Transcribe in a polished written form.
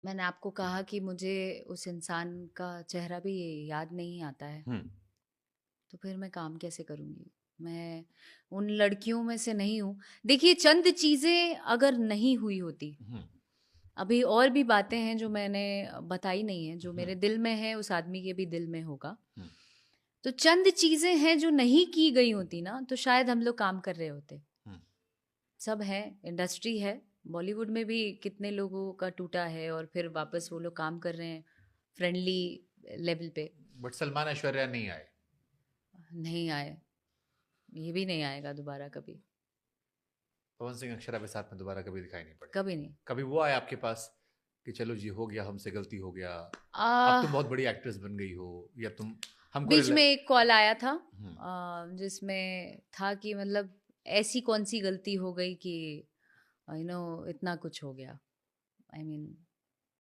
मैंने आपको कहा कि मुझे उस इंसान का चेहरा भी याद नहीं आता है, हम्म। तो फिर मैं काम कैसे करूँगी? मैं उन लड़कियों में से नहीं हूँ। देखिए, चंद चीज़ें अगर नहीं हुई होती, हम्म। अभी और भी बातें हैं जो मैंने बताई नहीं है, जो हम्म। मेरे दिल में है उस आदमी के भी दिल में होगा। हम्म। तो चंद चीज़ें हैं जो नहीं की गई होती ना, तो शायद हम लोग काम कर रहे होते। हम्म। सब है, इंडस्ट्री है। बॉलीवुड में भी कितने लोगों का टूटा है और फिर वापस वो लोग काम कर रहे हैं फ्रेंडली लेवल पे। बट सलमान ऐश्वर्या नहीं आए। नहीं आए, ये भी नहीं आएगा दोबारा कभी। पवन सिंह अक्षरा के साथ में दोबारा कभी दिखाई नहीं पड़े। कभी नहीं। कभी वो आए आपके पास कि चलो जी हो गया, हमसे गलती हो गया, अब आ, तुम बहुत बड़ी एक्ट्रेस बन गई हो, या तुम हमको बीच में एक कॉल आया था, हम्म। जिसमें था कि मतलब ऐसी कौन सी गलती हो गई कि इतना कुछ हो गया। आई I मीन